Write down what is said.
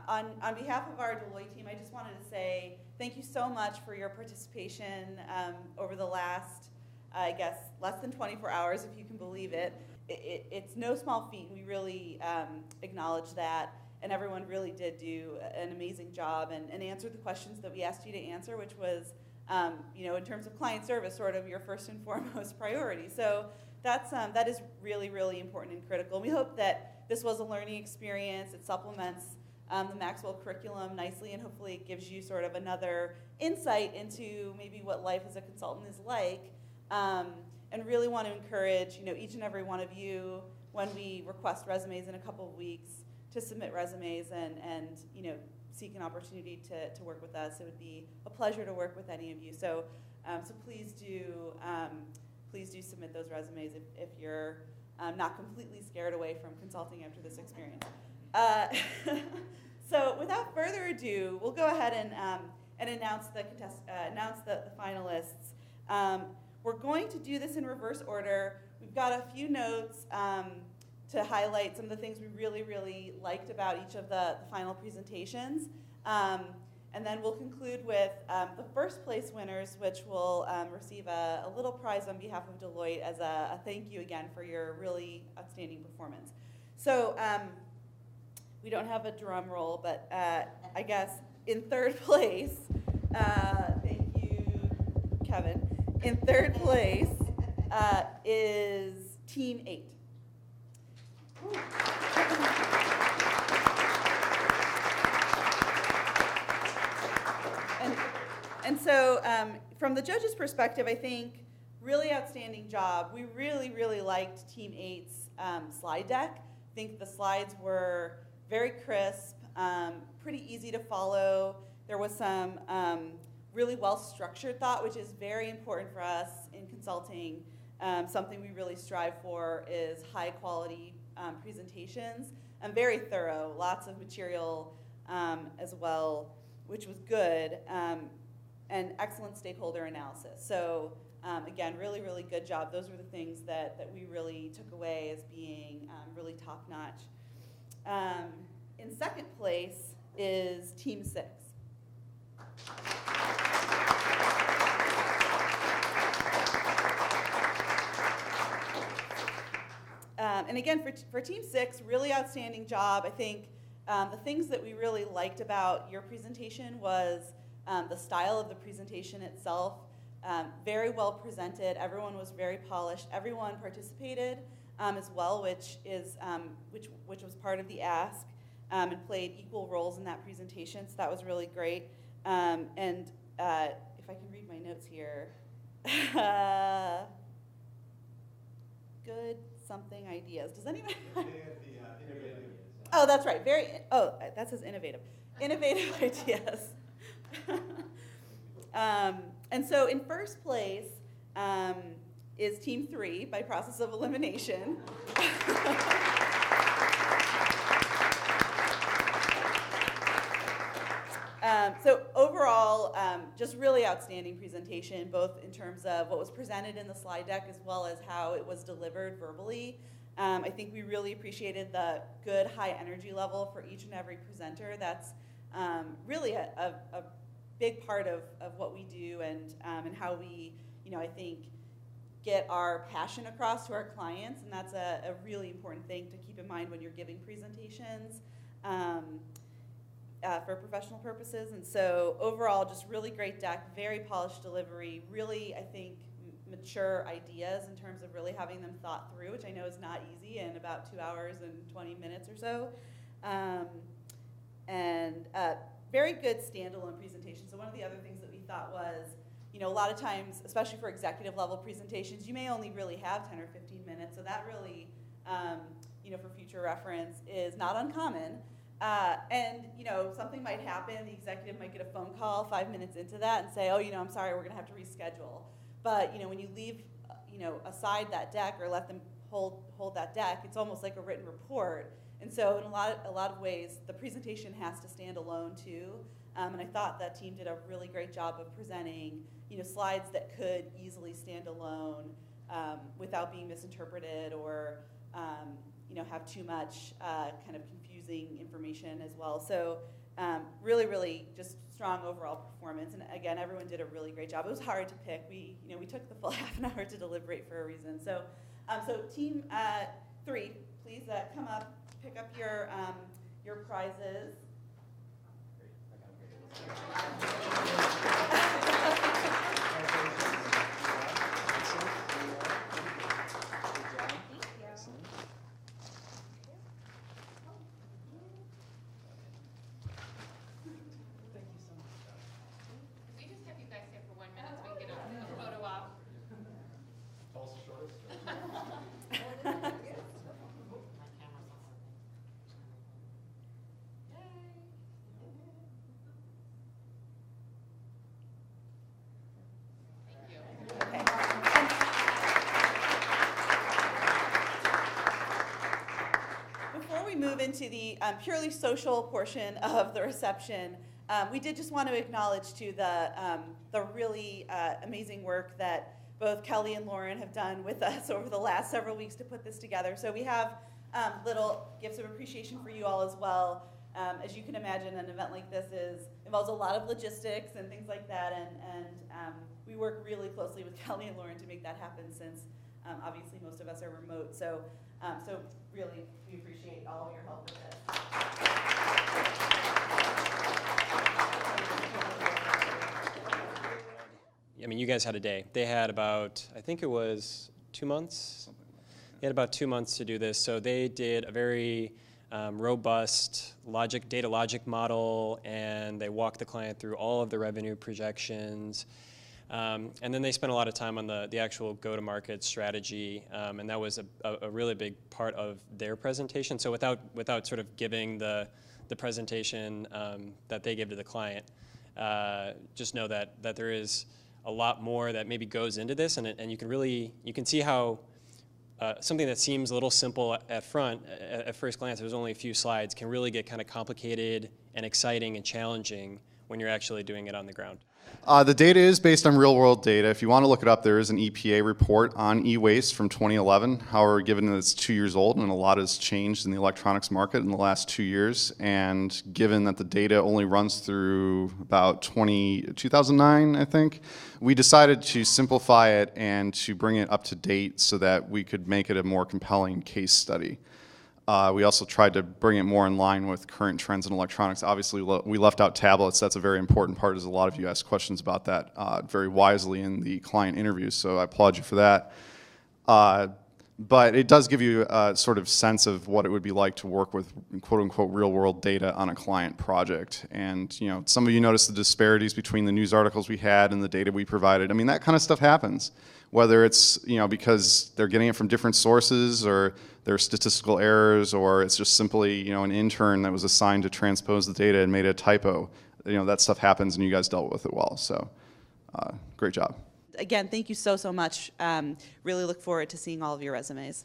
On behalf of our Deloitte team, I just wanted to say thank you so much for your participation over the last, I guess, less than 24 hours, if you can believe it. It's no small feat, and we really acknowledge that. And everyone really did do an amazing job and answered the questions that we asked you to answer, which was, in terms of client service, sort of your first and foremost priority. So that is really, really important and critical. We hope that this was a learning experience. It supplements the Maxwell curriculum nicely, and hopefully it gives you sort of another insight into maybe what life as a consultant is like. And really want to encourage, each and every one of you, when we request resumes in a couple of weeks, to submit resumes and seek an opportunity to work with us. It would be a pleasure to work with any of you. So please do submit those resumes if you're not completely scared away from consulting after this experience. So without further ado, we'll go ahead and announce the finalists. We're going to do this in reverse order. We've got a few notes to highlight some of the things we really, really liked about each of the final presentations. And then we'll conclude with the first place winners, which will receive a little prize on behalf of Deloitte as a thank you again for your really outstanding performance. So we don't have a drum roll, but I guess in third place, thank you, Kevin. In third place is Team 8. And so from the judges' perspective, I think really outstanding job. We really, really liked Team 8's slide deck. I think the slides were very crisp, pretty easy to follow. There was some really well-structured thought, which is very important for us in consulting. Something we really strive for is high-quality presentations, and very thorough, lots of material as well, which was good, and excellent stakeholder analysis. So again, really, really good job. Those were the things that we really took away as being really top-notch. In second place is Team 6. And again, for Team 6, really outstanding job. I think the things that we really liked about your presentation was the style of the presentation itself. Very well presented. Everyone was very polished. Everyone participated as well, which was part of the ask, and played equal roles in that presentation. So that was really great. And if I can read my notes here, good something ideas. Does anyone? Innovative. Oh, that's right. That says innovative. Innovative ideas. And so in first place is Team 3 by process of elimination. So overall, just really outstanding presentation, both in terms of what was presented in the slide deck as well as how it was delivered verbally. I think we really appreciated the good high energy level for each and every presenter. That's really a big part of what we do and how we, I think, get our passion across to our clients, and that's a really important thing to keep in mind when you're giving presentations. For professional purposes. And so overall, just really great deck, very polished delivery, really, I think, mature ideas in terms of really having them thought through, which I know is not easy in about 2 hours and 20 minutes or so. And very good standalone presentation. So one of the other things that we thought was, a lot of times, especially for executive level presentations, you may only really have 10 or 15 minutes. So that really, for future reference is not uncommon. And something might happen, the executive might get a phone call 5 minutes into that and say, I'm sorry, we're gonna have to reschedule. But when you leave aside that deck or let them hold that deck, it's almost like a written report. And so in a lot of ways, the presentation has to stand alone too. And I thought that team did a really great job of presenting slides that could easily stand alone without being misinterpreted or have too much kind of confusing using information as well. So really, really just strong overall performance. And again, everyone did a really great job. It was hard to pick. We took the full half an hour to deliberate for a reason. So, team 3, please come up, pick up your prizes. Move into the purely social portion of the reception, we did just want to acknowledge too the really amazing work that both Kelly and Lauren have done with us over the last several weeks to put this together. So we have little gifts of appreciation for you all as well. As you can imagine, an event like this involves a lot of logistics and things like that, and we work really closely with Kelly and Lauren to make that happen, since obviously most of us are remote. So really, we appreciate all of your help with this. I mean, you guys had a day. They had about, I think it was 2 months? They had about 2 months to do this. So they did a very robust data logic model, and they walked the client through all of the revenue projections. And then they spent a lot of time on the actual go-to-market strategy, and that was a really big part of their presentation. So without sort of giving the presentation that they give to the client, just know that there is a lot more that maybe goes into this, and you can see how something that seems a little simple at first glance, there's only a few slides, can really get kind of complicated and exciting and challenging when you're actually doing it on the ground. The data is based on real-world data. If you want to look it up, there is an EPA report on e-waste from 2011. However, given that it's 2 years old and a lot has changed in the electronics market in the last 2 years, and given that the data only runs through about 2009, I think, we decided to simplify it and to bring it up to date so that we could make it a more compelling case study. We also tried to bring it more in line with current trends in electronics. Obviously, we left out tablets. That's a very important part, as a lot of you asked questions about that very wisely in the client interviews, so I applaud you for that. But it does give you a sort of sense of what it would be like to work with quote-unquote real-world data on a client project. And some of you noticed the disparities between the news articles we had and the data we provided. I mean, that kind of stuff happens, whether it's because they're getting it from different sources, or there are statistical errors, or it's just simply an intern that was assigned to transpose the data and made a typo. That stuff happens, and you guys dealt with it well. So, great job. Again, thank you so much. Really look forward to seeing all of your resumes.